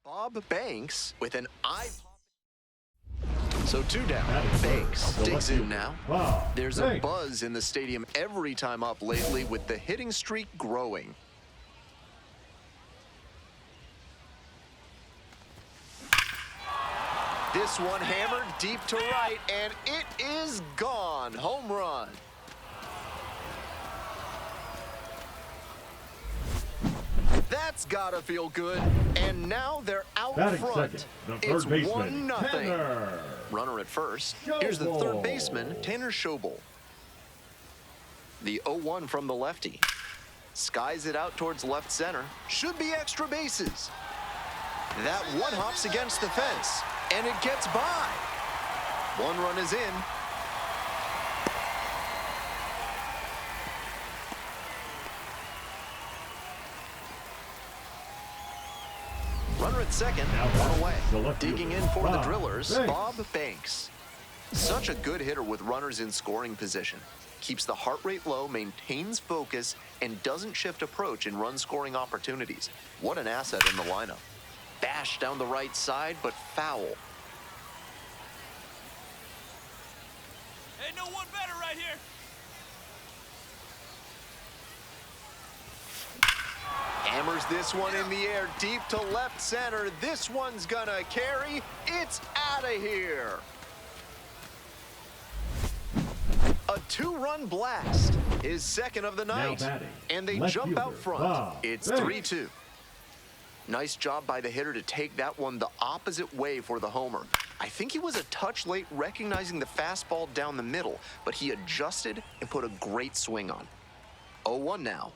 Bob Banks with an eye. So 2 down. Banks digs in now. There's a buzz in the stadium every time up lately with the hitting streak growing. This one hammered deep to right, and it is gone. Home run. That's gotta feel good. And now they're out front. It's 1-0. Runner at first. Here's the third baseman, Tanner Schobel. The 0-1 from the lefty. Skies it out towards left center. Should be extra bases. That one hops against the fence, and it gets by. 1 run is in. Runner at second, 1 away. Digging in for the Drillers, Bob Banks. Such a good hitter with runners in scoring position. Keeps the heart rate low, maintains focus, and doesn't shift approach in run-scoring opportunities. What an asset in the lineup. Bash down the right side, but foul. Ain't no one better right here. Hammers this one in the air, deep to left center. This one's gonna carry. It's out of here. A 2-run blast, his second of the night. And they jump out front. It's 3-2. Nice job by the hitter to take that one the opposite way for the homer. I think he was a touch late recognizing the fastball down the middle, but he adjusted and put a great swing on. 0-1 now.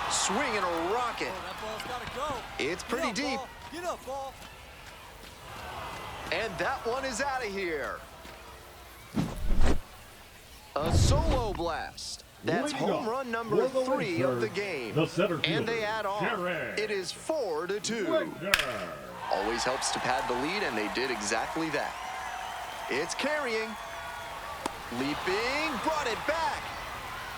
Swing and a rocket. That ball's gotta go. It's pretty deep. Get up, ball. And that one is out of here. A solo blast. That's home run number 3 of the game. And they add on. It is 4-2. Always helps to pad the lead, and they did exactly that. It's carrying. Leaping, brought it back.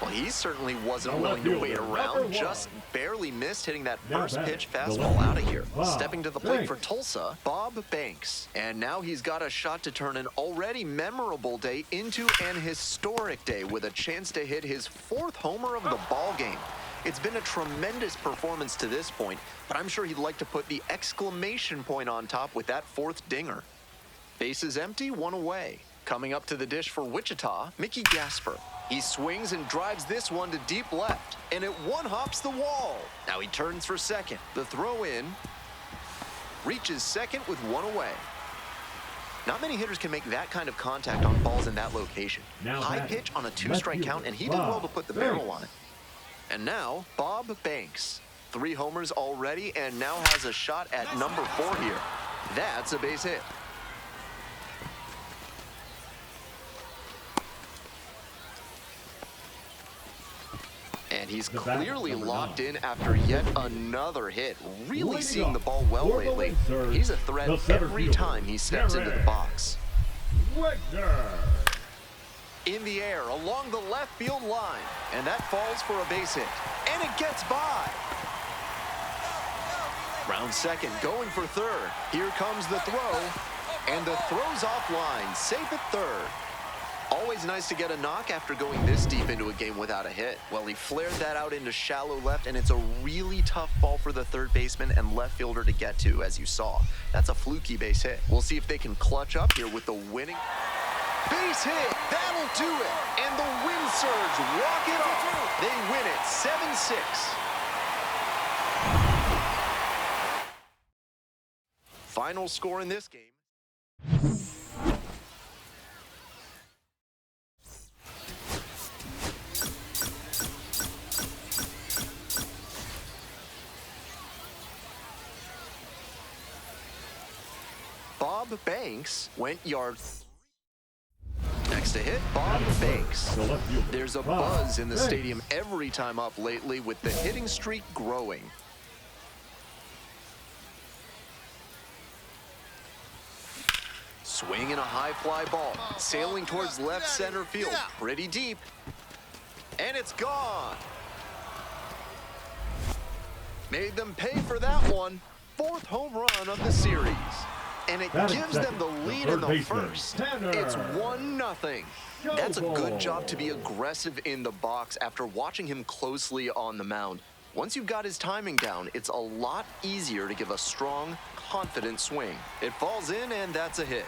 Well, he certainly wasn't willing to wait around. Just barely missed hitting that first pitch fastball out of here. Stepping to the plate for Tulsa, Bob Banks. And now he's got a shot to turn an already memorable day into an historic day with a chance to hit his 4th homer of the ball game. It's been a tremendous performance to this point, but I'm sure he'd like to put the exclamation point on top with that 4th dinger. Bases empty, 1 away. Coming up to the dish for Wichita, Mickey Gasper. He swings and drives this one to deep left, and it one-hops the wall. Now he turns for second. The throw in, reaches second with 1 away. Not many hitters can make that kind of contact on balls in that location. High pitch on a 2-strike count, and he did well to put the barrel on it. And now, Bob Banks. 3 homers already, and now has a shot at number 4 here. That's a base hit. And he's clearly locked in after yet another hit. Really seeing the ball well lately. He's a threat every time he steps into the box. In the air along the left field line. And that falls for a base hit. And it gets by. Round second, going for third. Here comes the throw. And the throw's offline. Safe at third. Always nice to get a knock after going this deep into a game without a hit. Well, he flared that out into shallow left, and it's a really tough ball for the third baseman and left fielder to get to, as you saw. That's a fluky base hit. We'll see if they can clutch up here with the winning base hit. That'll do it. And the wind surge walk it off. They win it 7-6. Final score in this game. Bob Banks went yard. Next to hit, Bob Banks. There's a buzz in the stadium every time up lately with the hitting streak growing. Swing and a high fly ball, sailing towards left center field, pretty deep. And it's gone. Made them pay for that one. 4th home run of the series. And it gives them the lead in the first. It's 1-0. That's a good job to be aggressive in the box after watching him closely on the mound. Once you've got his timing down, it's a lot easier to give a strong, confident swing. It falls in, and that's a hit.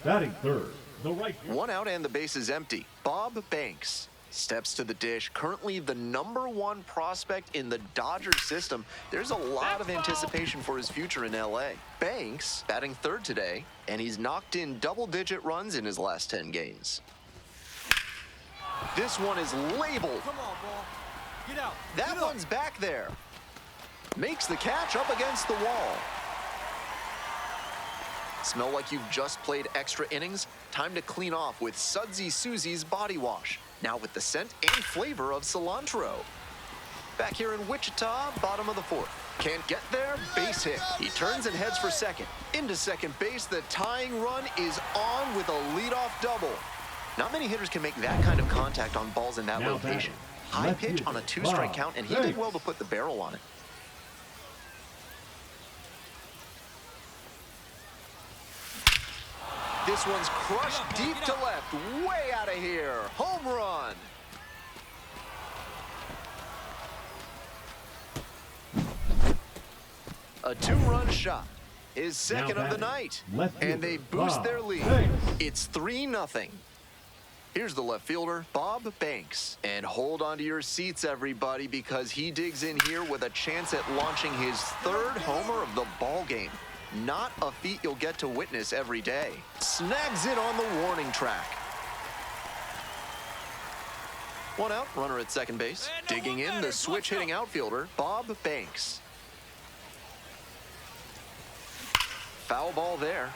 Batting third, the right. 1 out and the base is empty. Bob Banks steps to the dish, currently the #1 prospect in the Dodgers system. There's a lot of anticipation for his future in LA. Banks batting third today, and he's knocked in double-digit runs in his last 10 games. This one is labeled. Come on, ball. Get out. That one's back there. Makes the catch up against the wall. Smell like you've just played extra innings? Time to clean off with Sudsy Susie's Body Wash. Now with the scent and flavor of cilantro. Back here in Wichita, bottom of the 4th. Can't get there, base hit. He turns and heads for second. Into second base, the tying run is on with a leadoff double. Not many hitters can make that kind of contact on balls in that location. High pitch on a 2-strike count, and he did well to put the barrel on it. This one's crushed deep to left, way out of here. Home run. A 2-run shot. His second of the night. And they boost their lead. It's 3-0. Here's the left fielder, Bob Banks. And hold on to your seats, everybody, because he digs in here with a chance at launching his 3rd homer of the ball game. Not a feat you'll get to witness every day. Snags it on the warning track. 1 out, runner at second base. Digging in, the switch-hitting outfielder, Bob Banks. Foul ball there.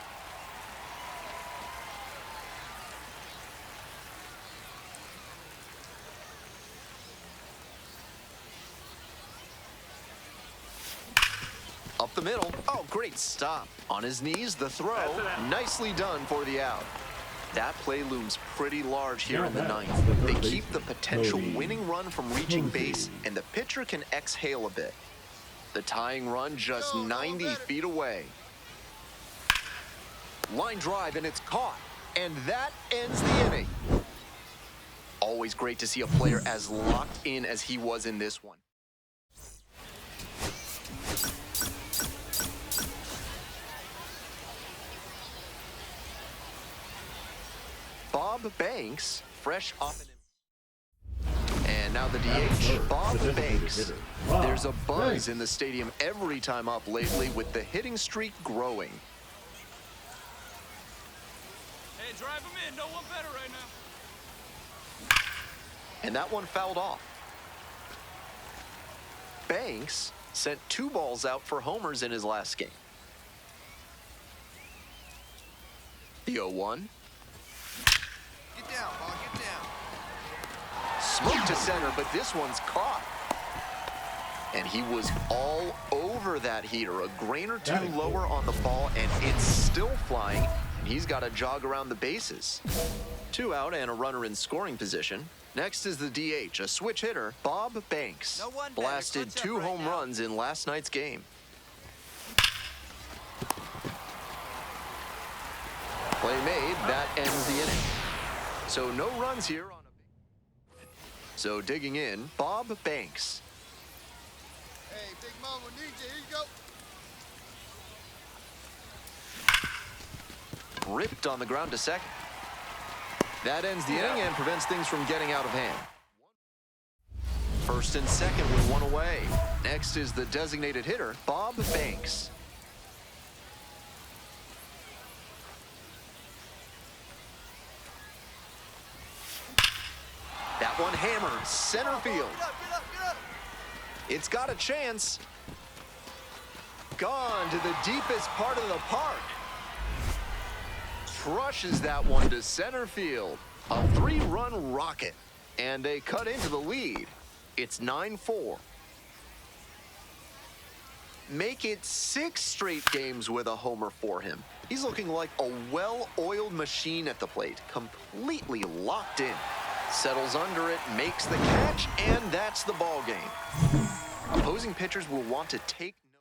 Up the middle. Oh, great stop. On his knees, the throw. Nicely done for the out. That play looms pretty large here in the 9th. They keep the potential winning run from reaching base, and the pitcher can exhale a bit. The tying run just 90 feet away. Line drive, and it's caught. And that ends the inning. Always great to see a player as locked in as he was in this one. Bob Banks, fresh off an... And now the DH, Bob Banks. There's a buzz in the stadium every time up lately with the hitting streak growing. Hey, drive him in. No one better right now. And that one fouled off. Banks sent 2 balls out for homers in his last game. The 0-1. Get down, ball. Get down. Smoke to center, but this one's caught. And he was all over that heater. A grain or 2 lower on the ball, and it's still flying. And he's got to jog around the bases. 2 out and a runner in scoring position. Next is the DH, a switch hitter, Bob Banks. No one blasted 2 home runs in last night's game. Play made, that ends the inning. So no runs here on a big... So digging in, Bob Banks. Hey, Big Mama needs you. Here you go. Ripped on the ground to second. That ends the inning and prevents things from getting out of hand. First and second with 1 away. Next is the designated hitter, Bob Banks. That one hammered center field. Get up, get up, get up. It's got a chance. Gone to the deepest part of the park. Crushes that one to center field. A 3-run rocket. And they cut into the lead. It's 9-4. Make it 6 straight games with a homer for him. He's looking like a well-oiled machine at the plate, completely locked in. Settles under it, makes the catch, and that's the ball game. Opposing pitchers will want to take note.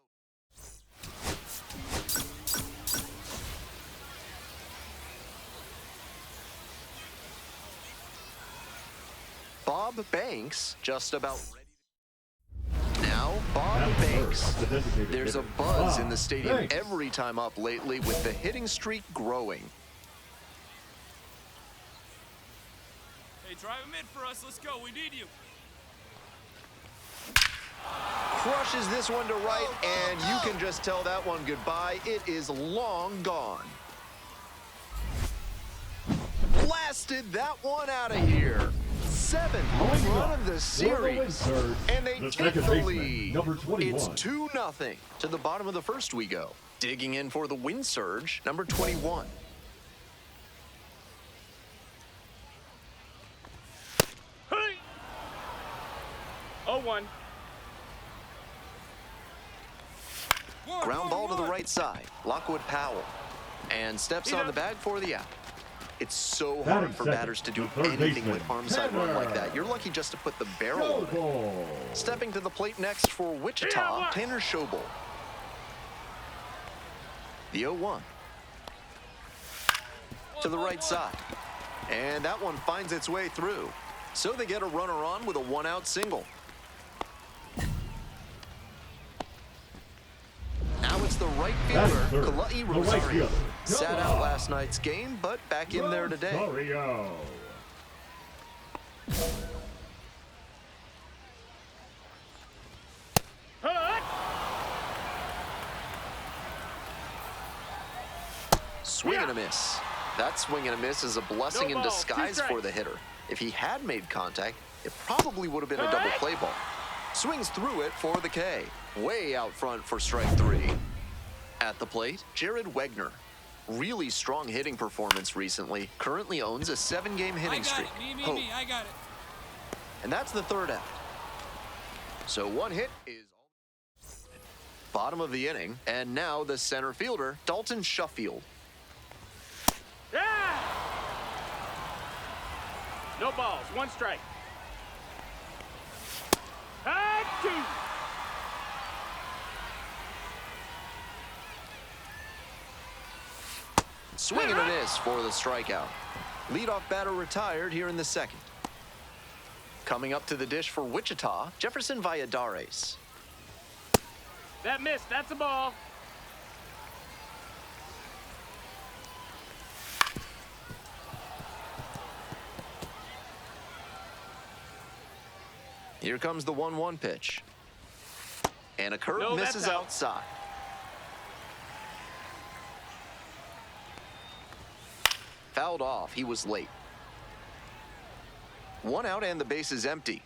Bob Banks just about ready. Now, Bob Banks. There's a buzz in the stadium every time up lately with the hitting streak growing. Hey, drive him in for us. Let's go. We need you. Crushes this one to right, and you can just tell that one goodbye. It is long gone. Blasted that one out of here. 7th home run of the series, and they take the lead. It's 2-0. To the bottom of the first we go. Digging in for the win surge, number 21. Hey! 0-1. Ground ball to the right side. Lockwood Powell. And steps on the bag for the out. It's so hard for batters to do anything with arm side run like that. You're lucky just to put the barrel on it. Stepping to the plate next for Wichita, Tanner Schobel. The 0-1. To the right side. And that one finds its way through. So they get a runner on with a 1-out single. Now it's the right fielder, Kalai Rosario. Sat out last night's game, but back in there today. Swing and a miss. That swing and a miss is a blessing in disguise for the hitter. If he had made contact, it probably would have been a double play ball. Swings through it for the K. Way out front for strike 3. At the plate, Jared Wegner. Really strong hitting performance recently. Currently owns a 7-game hitting streak. Me, I got it. And that's the 3rd out. So 1 hit is bottom of the inning. And now the center fielder, Dalton Shuffield. Yeah! No balls, 1 strike. And 2. Swing and a miss for the strikeout. Leadoff batter retired here in the 2nd. Coming up to the dish for Wichita, Jefferson Valladares. That missed, that's a ball. Here comes the 1-1 pitch. And a curve misses outside. Fouled off. He was late. 1 out and the base is empty.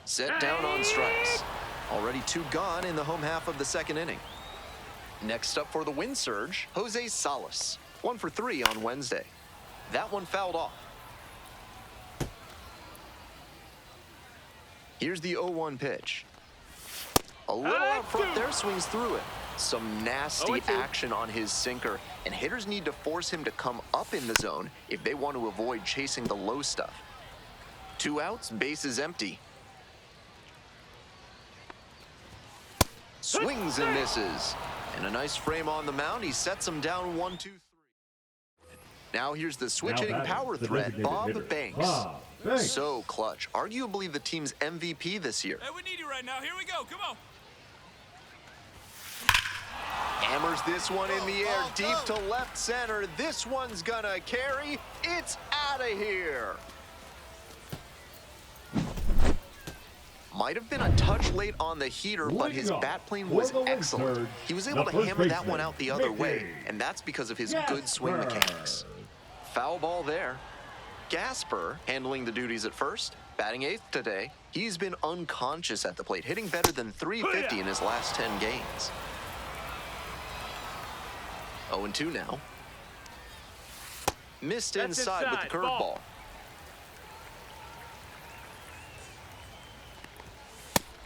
Set down on strikes. Already 2 gone in the home half of the 2nd inning. Next up for the win surge, Jose Salas. 1 for 3 on Wednesday. That one fouled off. Here's the 0-1 pitch. A little out front there, swings through it. Some nasty action on his sinker, and hitters need to force him to come up in the zone if they want to avoid chasing the low stuff. 2 outs, base is empty. Swings and misses. And a nice frame on the mound. He sets him down 1-2-3. Now here's the switch hitting power threat, Bob Banks. So clutch. Arguably the team's MVP this year. Hey, we need you right now. Here we go. Come on. Hammers this one in the air, deep to left center. This one's gonna carry. It's out of here. Might have been a touch late on the heater, but his bat plane was excellent. He was able to hammer that one out the other way, and that's because of his good swing mechanics. Foul ball there. Gasper handling the duties at first, batting 8th today. He's been unconscious at the plate, hitting better than .350 in his last 10 games. 0-2 now. Missed inside with the curveball.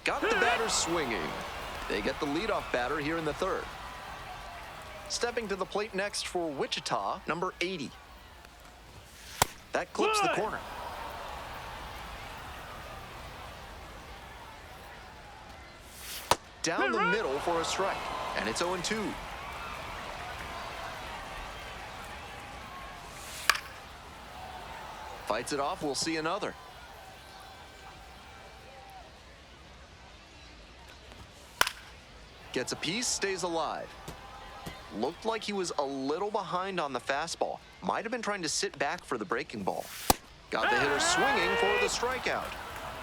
Got the batter swinging. They get the leadoff batter here in the 3rd. Stepping to the plate next for Wichita, number 80. That clips the corner. Down the middle for a strike, and it's 0-2. Fights it off, we'll see another. Gets a piece, stays alive. Looked like he was a little behind on the fastball. Might have been trying to sit back for the breaking ball. Got the hitter swinging for the strikeout.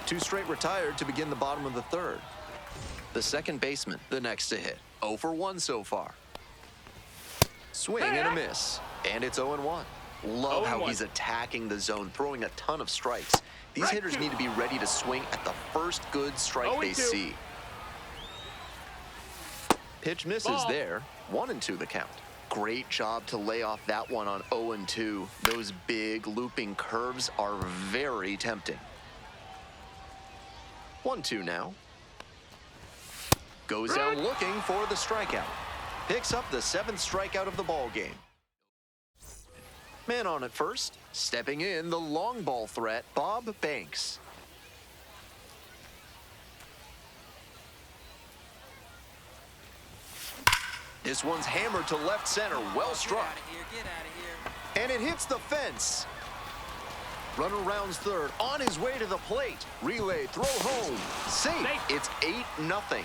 2 straight retired to begin the bottom of the third. The second baseman, the next to hit. 0 for 1 so far. Swing and a miss. And it's 0-1. Love how he's attacking the zone, throwing a ton of strikes. These hitters need to be ready to swing at the first good strike they see. Pitch misses there. 1-2 the count. Great job to lay off that one on 0-2. Those big looping curves are very tempting. 1-2 now. Goes down looking for the strikeout. Picks up the 7th strikeout of the ball game. Man on at first. Stepping in, the long ball threat, Bob Banks. This one's hammered to left center, well struck. Get out of here. And it hits the fence. Runner rounds third, on his way to the plate. Relay, throw home. Safe. It's 8-0.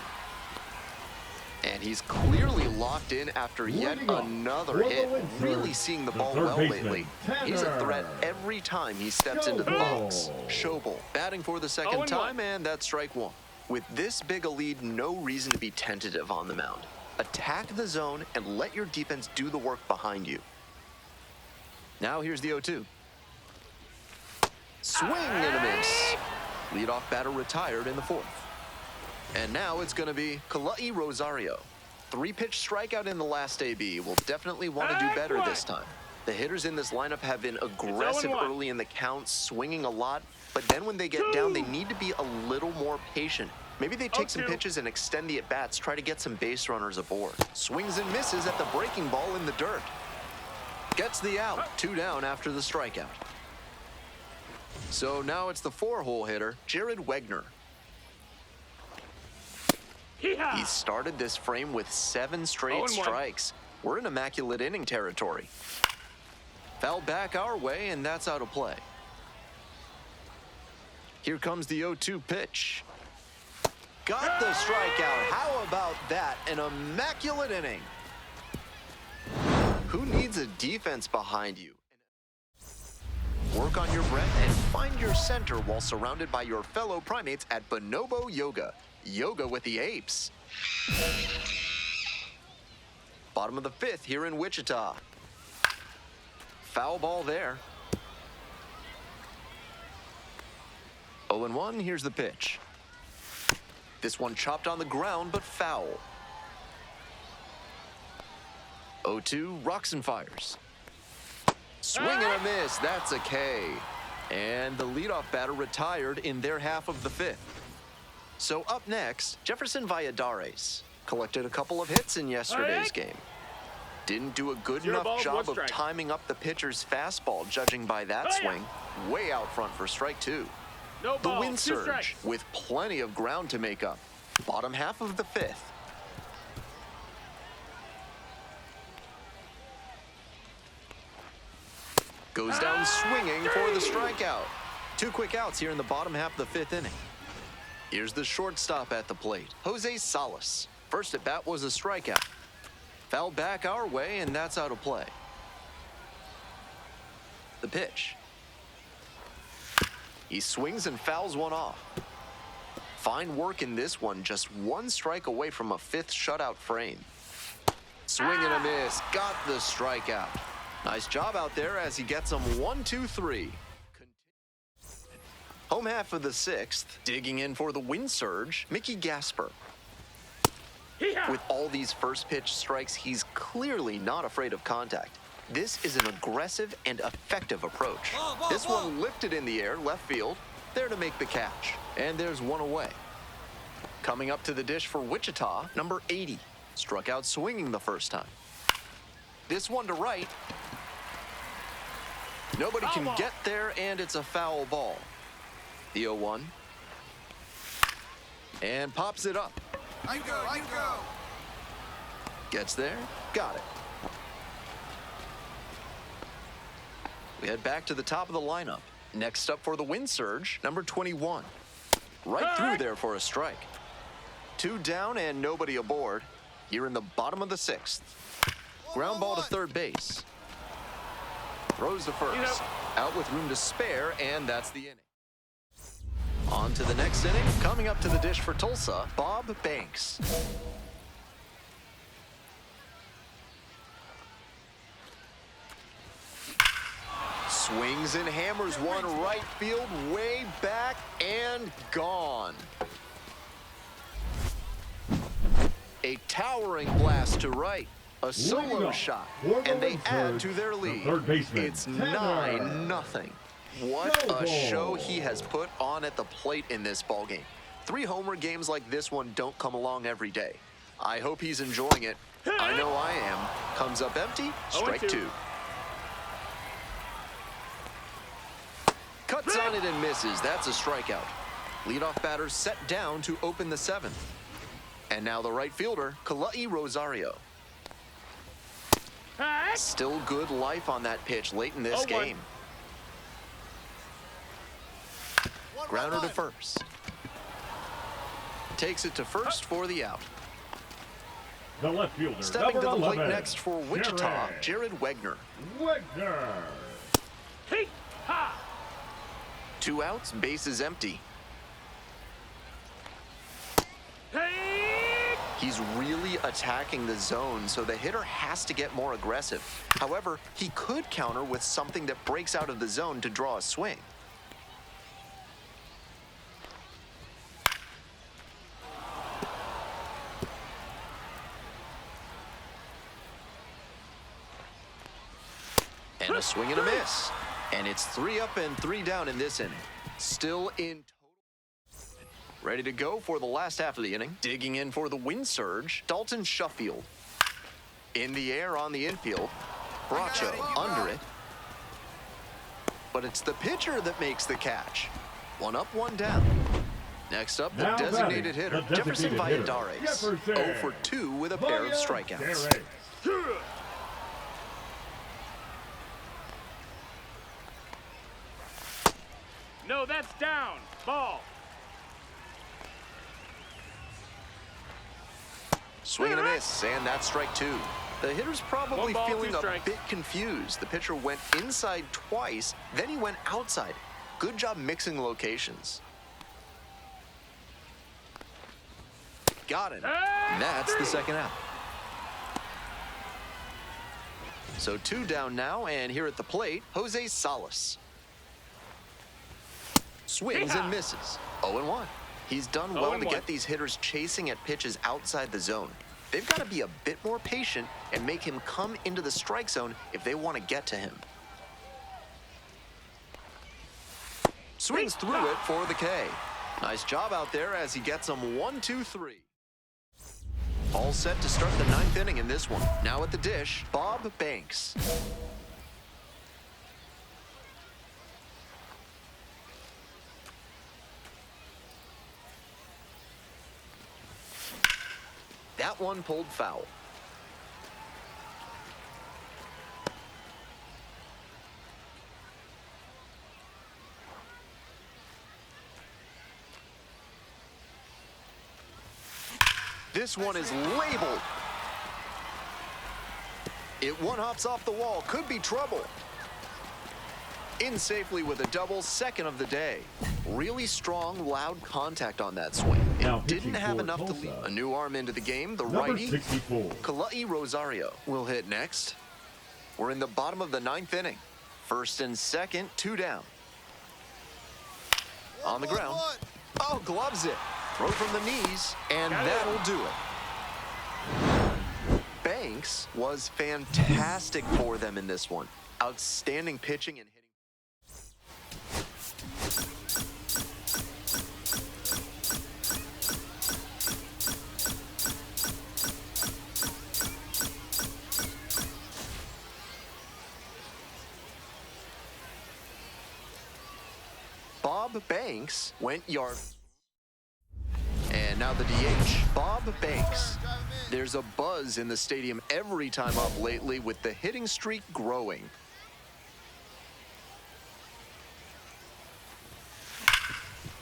And he's clearly locked in after yet another hit. Really seeing the ball well lately. He's a threat every time he steps into the box. Schobel batting for the second time, and that's strike 1. With this big a lead, no reason to be tentative on the mound. Attack the zone and let your defense do the work behind you. Now here's the 0-2. Swing and a miss. Leadoff batter retired in the 4th. And now it's going to be Kalai Rosario. 3-pitch strikeout in the last AB. Will definitely want to do better this time. The hitters in this lineup have been aggressive early in the count, swinging a lot. But then when they get down, they need to be a little more patient. Maybe they take some pitches and extend the at-bats, try to get some base runners aboard. Swings and misses at the breaking ball in the dirt. Gets the out, 2 down after the strikeout. So now it's the 4-hole hitter, Jared Wegner. He started this frame with 7 straight strikes. We're in immaculate inning territory. Foul back our way, and that's out of play. Here comes the 0-2 pitch. Got the strikeout. How about that? An immaculate inning. Who needs a defense behind you? Work on your breath and find your center while surrounded by your fellow primates at Bonobo Yoga. Yoga with the apes. Bottom of the 5th here in Wichita. Foul ball there. 0-1, here's the pitch. This one chopped on the ground, but foul. 0-2, rocks and fires. Swing and a miss, that's a K. And the leadoff batter retired in their half of the 5th. So up next, Jefferson Valladares collected a couple of hits in yesterday's game. Didn't do a good enough job of timing up the pitcher's fastball, judging by that swing. Way out front for strike 2. The wind surge with plenty of ground to make up. Bottom half of the 5th. Goes down swinging for the strikeout. 2 quick outs here in the bottom half of the 5th inning. Here's the shortstop at the plate, Jose Salas. First at bat was a strikeout. Foul back our way, and that's out of play. The pitch. He swings and fouls one off. Fine work in this one, just 1 strike away from a 5th shutout frame. Swing and a miss, got the strikeout. Nice job out there as he gets them 1-2-3. Home half of the 6th, digging in for the wind surge, Mickey Gasper. With all these first pitch strikes, he's clearly not afraid of contact. This is an aggressive and effective approach. This one lifted in the air, left field, there to make the catch. And there's 1 away. Coming up to the dish for Wichita, number 80. Struck out swinging the first time. This one to right. Nobody can get there, and it's a foul ball. The 0-1. And pops it up. I go. Gets there. Got it. We head back to the top of the lineup. Next up for the wind surge, number 21. Right through there for a strike. 2 down and nobody aboard. Here in the bottom of the 6th. Ground ball to third base. Throws the first. Out with room to spare, and that's the inning. On to the next inning. Coming up to the dish for Tulsa, Bob Banks. Swings and hammers one right field, way back and gone. A towering blast to right. A solo shot, and they add to their lead. It's 9-0. What a show he has put on at the plate in this ballgame. 3 homer games like this one don't come along every day. I hope he's enjoying it. I know I am. Comes up empty, strike 2. Cuts on it and misses. That's a strikeout. Leadoff batter set down to open the 7th. And now the right fielder, Kalai Rosario. Still good life on that pitch late in this game. Grounder to first. Takes it to first for the out. The left fielder, Stepping to the plate 11, next for Wichita, Jared Wegner. 2 outs, bases empty. He's really attacking the zone, so the hitter has to get more aggressive. However, he could counter with something that breaks out of the zone to draw a swing. And a swing and a miss. And it's 3 up and 3 down in this inning. Still in total. Ready to go for the last half of the inning. Digging in for the wind surge, Dalton Shuffield. In the air on the infield. Bracho under it. But it's the pitcher that makes the catch. 1 up, 1 down. Next up, the designated hitter, Jefferson Valladares. 0 for 2 with a pair of strikeouts. No, that's down. Ball. Swing and a miss, and that's strike 2. The hitter's probably feeling a strikes. bit confused. The pitcher went inside twice, then he went outside. Good job mixing locations. Got it. And that's the second out. So 2 down now, and here at the plate, Jose Salas. Swings and misses. 0-1. He's done well to get these hitters chasing at pitches outside the zone. They've got to be a bit more patient and make him come into the strike zone if they want to get to him. Swings through it for the K. Nice job out there as he gets them 1-2-3. All set to start the 9th inning in this one. Now at the dish, Bob Banks. That one pulled foul. This one is labeled. It one-hops off the wall. Could be trouble. In safely with a double, second of the day. Really strong, loud contact on that swing. It didn't have enough to lead. A new arm into the game, the righty, Kalai Rosario, will hit next. We're in the bottom of the 9th inning. First and second, 2 down. On the ground. Oh, gloves it. Throw from the knees, and that'll do it. Banks was fantastic for them in this one. Outstanding pitching and hitting. Bob Banks went yard. And now the DH, Bob Banks. There's a buzz in the stadium every time up lately with the hitting streak growing.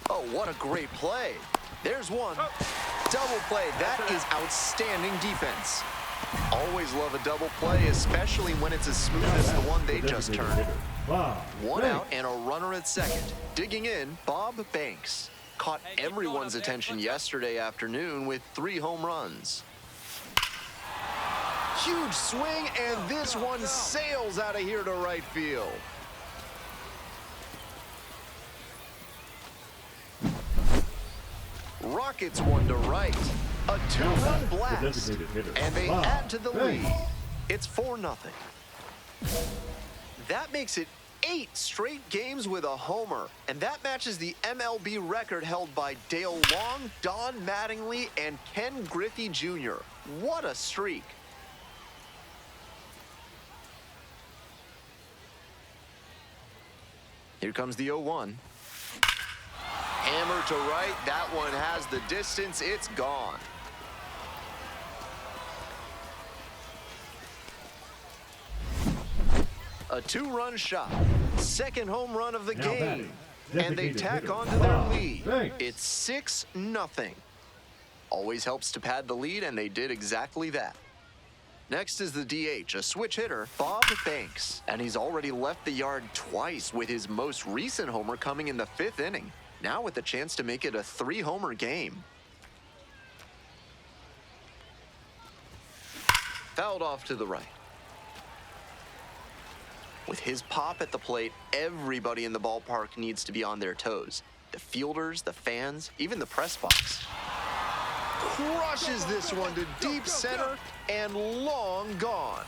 Oh, what a great play. There's one. Double play. That is outstanding defense. Always love a double play, especially when it's as smooth as the one they just turned. One out and a runner at second. Digging in, Bob Banks. Caught everyone's attention yesterday afternoon with 3 home runs. Huge swing, and this one sails out of here to right field. Rockets one to right. A 2-run blast. And they add to the lead. It's 4-0. That makes it 8 straight games with a homer. And that matches the MLB record held by Dale Long, Don Mattingly, and Ken Griffey Jr. What a streak. Here comes the 0-1. Hammer to right. That one has the distance. It's gone. A 2-run shot. Second home run of the game. And they tack on to their lead. It's 6-0. Always helps to pad the lead, and they did exactly that. Next is the DH, a switch hitter, Bob Banks. And he's already left the yard twice, with his most recent homer coming in the 5th inning. Now with a chance to make it a 3-homer game. Fouled off to the right. With his pop at the plate, everybody in the ballpark needs to be on their toes. The fielders, the fans, even the press box. Crushes this one to deep center and long gone.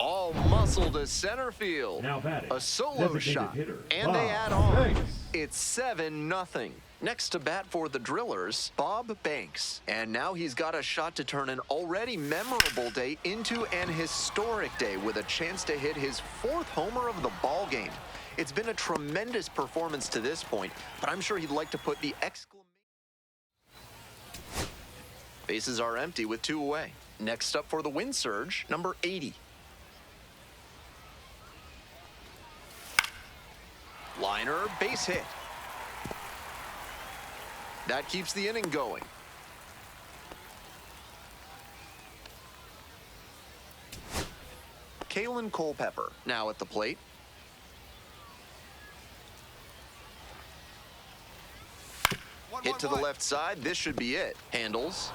All muscle to center field. A solo shot, and they add on. It's 7-0. Next to bat for the Drillers, Bob Banks. And now he's got a shot to turn an already memorable day into an historic day with a chance to hit his 4th homer of the ball game. It's been a tremendous performance to this point, but I'm sure he'd like to put the exclamation. Bases are empty with 2 away. Next up for the Wind Surge, number 80. Liner, base hit. That keeps the inning going. Kalen Culpepper now at the plate. Hit to the left side. This should be it. Handles.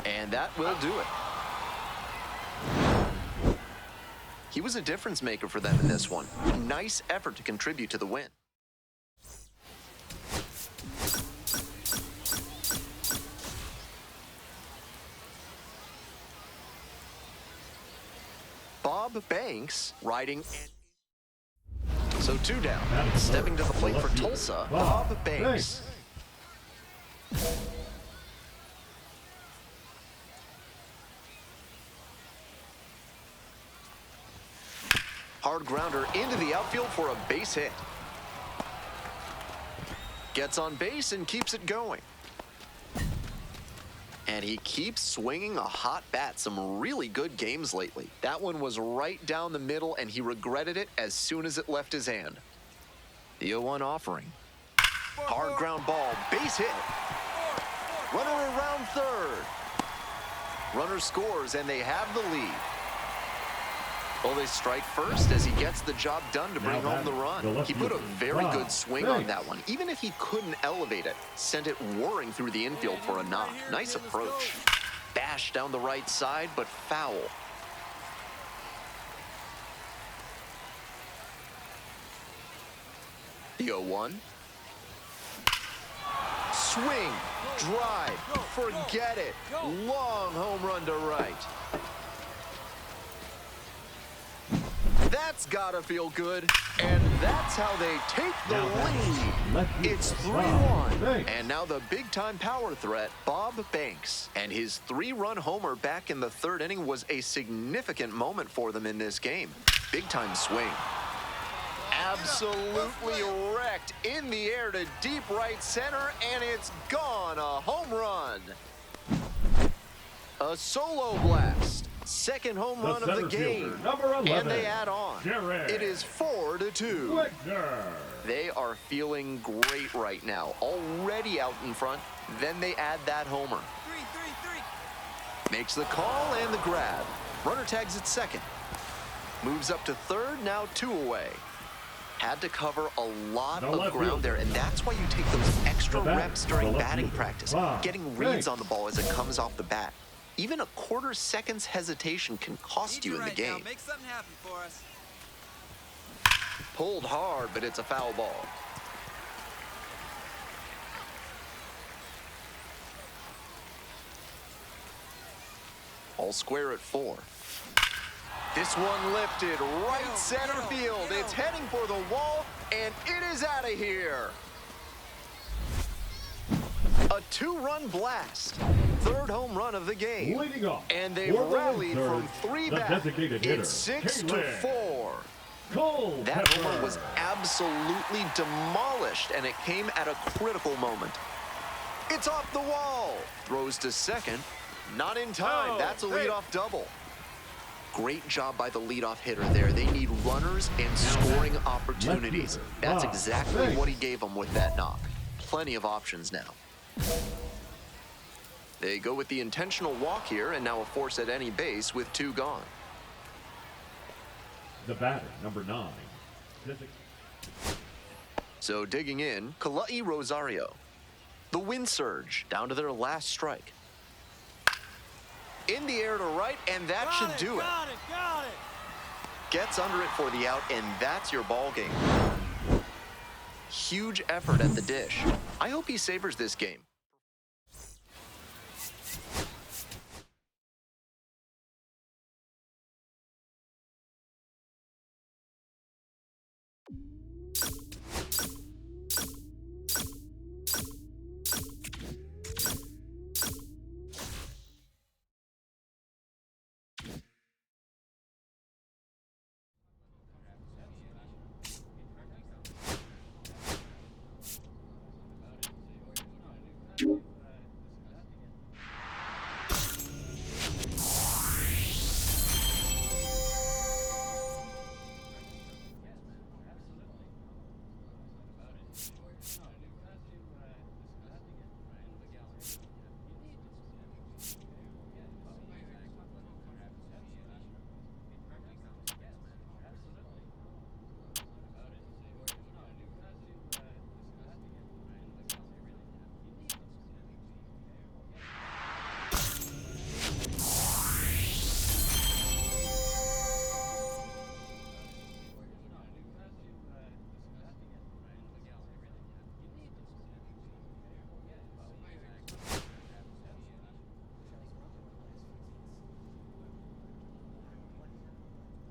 And that will do it. He was a difference maker for them in this one. Nice effort to contribute to the win. Bob Banks riding. So 2 down. Stepping to the plate for Tulsa, Bob Banks. Hard grounder into the outfield for a base hit. Gets on base and keeps it going. And he keeps swinging a hot bat. Some really good games lately. That one was right down the middle, and he regretted it as soon as it left his hand. The 0-1 offering. Hard ground ball, base hit. Runner around third. Runner scores, and they have the lead. Well, they strike first as he gets the job done to bring home the run. He put a very good swing on that one. Even if he couldn't elevate it, sent it whirring through the infield for a knock. Nice approach. Bash down the right side, but foul. The 0-1. Swing, drive, forget it. Long home run to right. That's gotta feel good. And that's how they take the lead. It's 3-1. And now the big-time power threat, Bob Banks. And his 3-run homer back in the 3rd inning was a significant moment for them in this game. Big-time swing. Absolutely wrecked in the air to deep right center, and it's gone. A home run. A solo blast. Second home run of the game. And they add on. It is 4-2. They are feeling great right now. Already out in front. Then they add that homer. 3. Makes the call and the grab. Runner tags at second. Moves up to third, now 2 away. Had to cover a lot of ground there, and that's why you take those extra reps during batting practice. Getting reads on the ball as it comes off the bat. Even a quarter second's hesitation can cost you in the game. Make something happen for us. Pulled hard, but it's a foul ball. All square at 4. This one lifted right center field. It's heading for the wall, and it is out of here. A 2-run blast. 3rd home run of the game. And they've rallied from 3 back. It's 6-4. That homer was absolutely demolished, and it came at a critical moment. It's off the wall. Throws to second. Not in time. That's a leadoff double. Great job by the leadoff hitter there. They need runners and scoring opportunities. That's exactly what he gave them with that knock. Plenty of options now. They go with the intentional walk here, and now a force at any base with 2 gone. The batter, number 9. So digging in, Kalai Rosario. The wind surge down to their last strike. In the air to right, and that should do it. Got it. Gets under it for the out, and that's your ball game. Huge effort at the dish. I hope he savors this game.